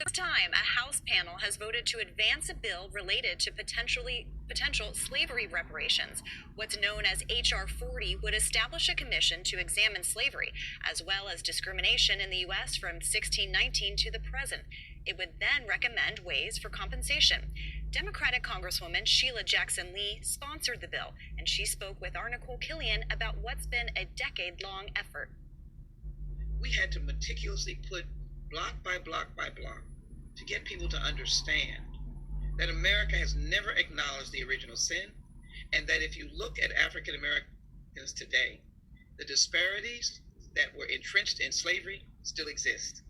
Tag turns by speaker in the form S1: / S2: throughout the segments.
S1: This time, a House panel has voted to advance a bill related to potential slavery reparations. What's known as H.R. 40 would establish a commission to examine slavery, as well as discrimination in the U.S. from 1619 to the present. It would then recommend ways for compensation. Democratic Congresswoman Sheila Jackson Lee sponsored the bill, and she spoke with our Nicole Killian about what's been a decade-long effort.
S2: We had to meticulously put block by block by block to get people to understand that America has never acknowledged the original sin, and that if you look at African Americans today, the disparities that were entrenched in slavery still exist.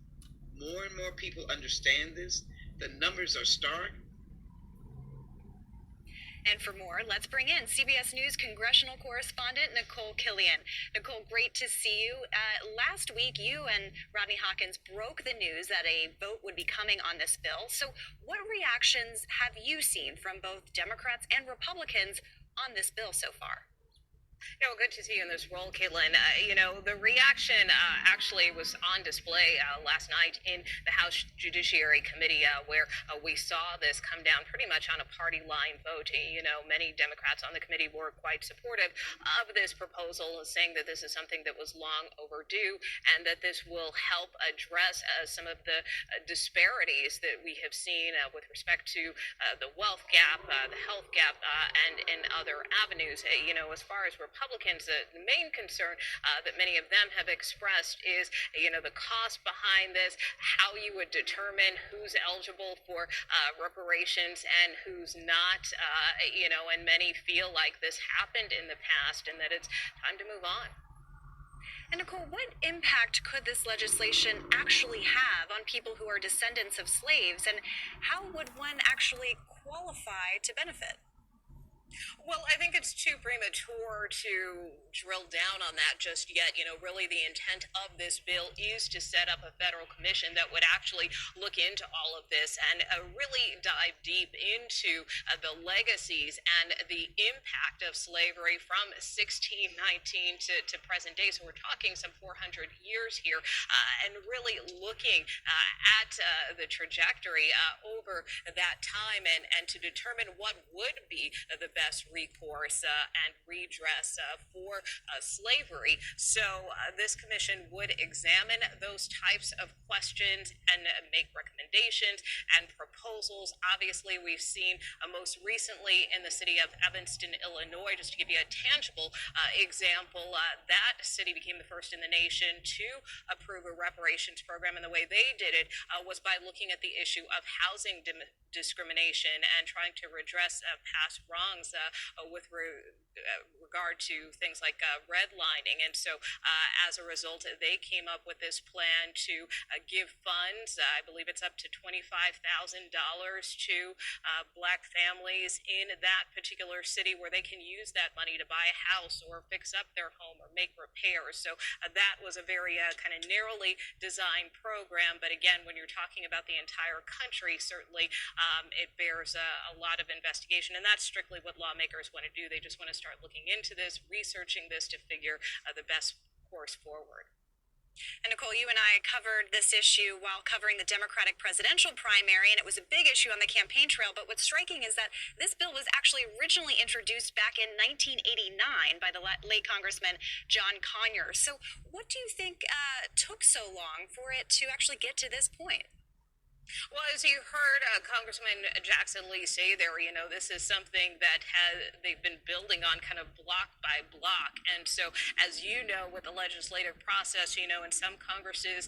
S2: More and more people understand this. The numbers are stark.
S1: And for more, let's bring in CBS News congressional correspondent Nicole Killian. Nicole, great to see you. Last week, you and Rodney Hawkins broke the news that a vote would be coming on this bill. So what reactions have you seen from both Democrats and Republicans on this bill so far?
S3: Good to see you in this role, Caitlin. The reaction actually was on display last night in the House Judiciary Committee, where we saw this come down pretty much on a party line vote. Many Democrats on the committee were quite supportive of this proposal, saying that this is something that was long overdue and that this will help address some of the disparities that we have seen with respect to the wealth gap, the health gap, and in other avenues. As far as Republicans, the main concern that many of them have expressed is, the cost behind this, how you would determine who's eligible for reparations and who's not, and many feel like this happened in the past and that it's time to move on.
S1: And Nicole, what impact could this legislation actually have on people who are descendants of slaves, and how would one actually qualify to benefit?
S3: Well, I think it's too premature to drill down on that just yet. Really the intent of this bill is to set up a federal commission that would actually look into all of this and really dive deep into the legacies and the impact of slavery from 1619 to present day. So we're talking some 400 years here, and really looking at the trajectory over that time and to determine what would be the best recourse and redress for slavery. So this commission would examine those types of questions and make recommendations and proposals. Obviously, we've seen most recently in the city of Evanston, Illinois, just to give you a tangible example, that city became the first in the nation to approve a reparations program, and the way they did it was by looking at the issue of housing discrimination and trying to redress past wrongs with regard to things like redlining. And so as a result, they came up with this plan to give funds, I believe it's up to $25,000 to Black families in that particular city, where they can use that money to buy a house or fix up their home or make repairs. So that was a very kind of narrowly designed program. But again, when you're talking about the entire country, certainly it bears a lot of investigation, and that's strictly what lawmakers want to do. They just want to start looking into this, researching this to figure the best course forward.
S1: And Nicole, you and I covered this issue while covering the Democratic presidential primary, and it was a big issue on the campaign trail. But what's striking is that this bill was actually originally introduced back in 1989 by the late Congressman John Conyers. So what do you think took so long for it to actually get to this point?
S3: Well, as you heard Congressman Jackson Lee say there, this is something that they've been building on kind of block by block. And so, as you know, with the legislative process, in some Congresses,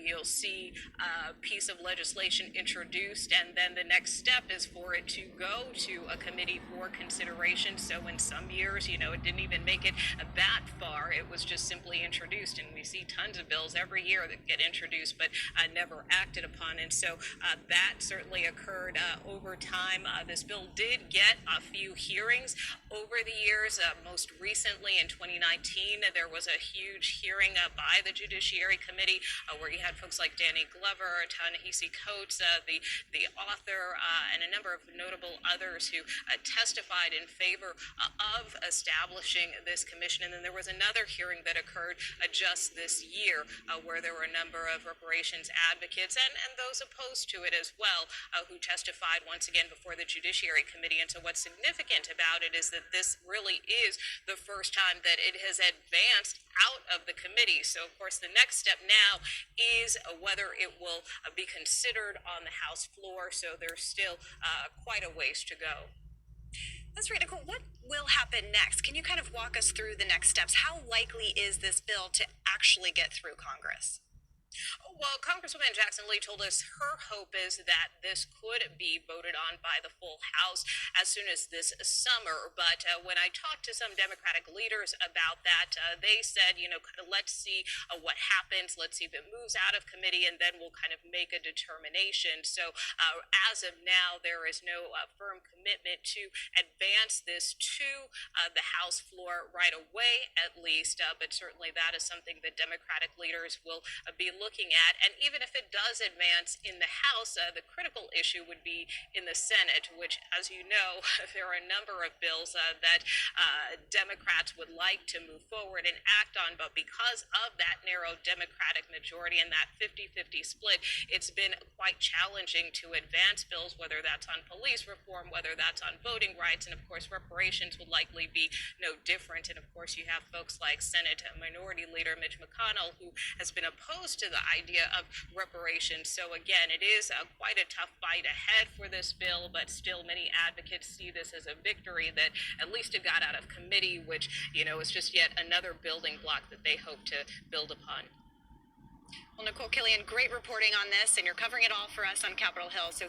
S3: you'll see a piece of legislation introduced, and then the next step is for it to go to a committee for consideration. So in some years, it didn't even make it that far. It was just simply introduced, and we see tons of bills every year that get introduced but never acted upon. And so that certainly occurred over time. This bill did get a few hearings over the years. Most recently in 2019, there was a huge hearing by the Judiciary Committee where you had folks like Danny Glover, Ta-Nehisi Coates, the author, and a number of notable others who testified in favor of establishing this commission. And then there was another hearing that occurred just this year where there were a number of reparations advocates and those opposed to it as well who testified once again before the Judiciary Committee. And so what's significant about it is that this really is the first time that it has advanced out of the committee. So, of course, the next step now is whether it will be considered on the House floor. So there's still quite a ways to go.
S1: That's right, Nicole. What will happen next? Can you kind of walk us through the next steps? How likely is this bill to actually get through Congress?
S3: Well, Congresswoman Jackson Lee told us her hope is that this could be voted on by the full House as soon as this summer. But when I talked to some Democratic leaders about that, they said, let's see what happens. Let's see if it moves out of committee, and then we'll kind of make a determination. So as of now, there is no firm commitment to advance this to the House floor right away, at least. But certainly that is something that Democratic leaders will be looking at. And even if it does advance in the House, the critical issue would be in the Senate, which, as you know, there are a number of bills that Democrats would like to move forward and act on. But because of that narrow Democratic majority and that 50-50 split, it's been quite challenging to advance bills, whether that's on police reform, whether that's on voting rights, and of course reparations would likely be no different. And of course you have folks like Senate Minority Leader Mitch McConnell, who has been opposed to the idea of reparations. So again, it is quite a tough fight ahead for this bill, but still many advocates see this as a victory that at least it got out of committee, which is just yet another building block that they hope to build upon.
S1: Well, Nicole Killian, great reporting on this, and you're covering it all for us on Capitol Hill. So